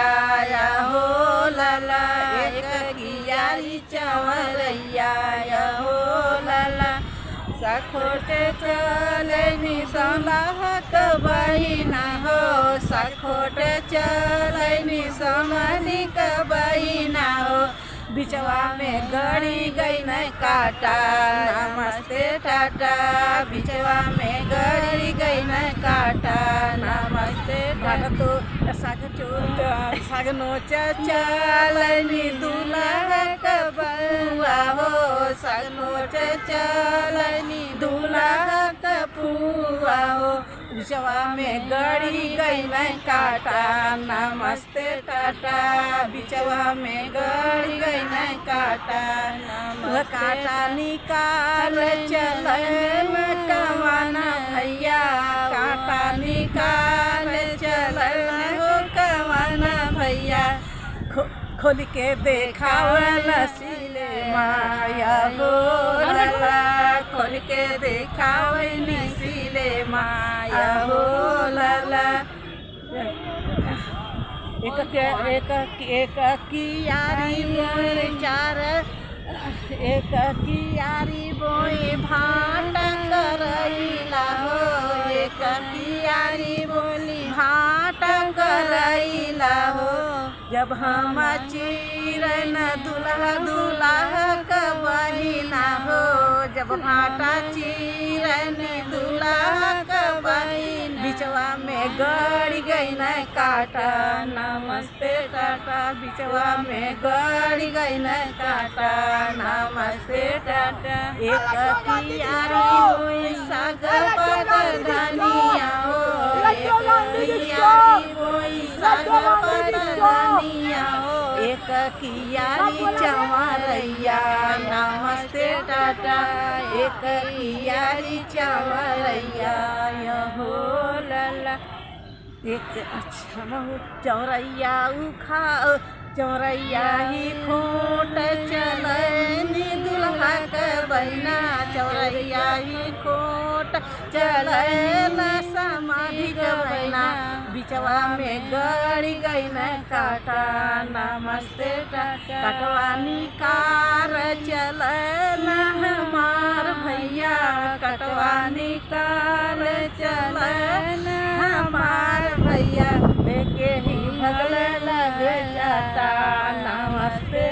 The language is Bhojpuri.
चौरैया हो लाला, एक कियारी चौरैया हो लाला। सखोट चलनी समहक बहिना हो, सखोट चलनी समनिक बहिना हो। बिचवा में गड़ी गई न काटा, नमस्ते टाटा। बिचवा में गड़ी गई न काटा, नमस्ते टाटा। तो साग नोच चलनी दूल्हा का बउआ हो, साग नोच चलनी दूल्हा का पुआ हो। बिचवा में गड़ी गई न काटा, नमस्ते टाटा। बिचवा में गड़ी गई न काटा, काटा निकाल चलन कवाना भैया, काटा निकाल चलन हो कवाना भैया। खोल के देखावल सिले माया हो लाला, खोल के देखावल सिले माया हो लाला। एक कियारी बोई चार, एक कियारी बोई भाट करैला हो, एक कियारी बोली भाट करैला हो। जब हम चिरन दूल्हा दूल्हा का बहिना हो, जब भाटा चिरन दूल्हा का बहिना। बिचवा में गड़ी गई न काटा, नमस्ते टाटा। बिचवा में गड़ी गई न काटा, नमस्ते टाटा। एक कियारी बोई साग पर धनिया हो, एक कियारी बोई साग पर धनिया हो। एक कियारी चौरैया, नमस्ते टाटा। एक कियारी चौरैया हो लाला। एक अच्छा चौरैया उखा, चौरैया ही खोट चलनी दूल्हा के बहिना, चौरैया ही खोट चलन समाधि के बहिना। बिचवा में गड़ी गई न काटा, नमस्ते टाटा। कटवानी कार चलन हमार भैया, कटवानी कार चलन हमार भैया। लेके ही भगल लग जाता, नमस्ते।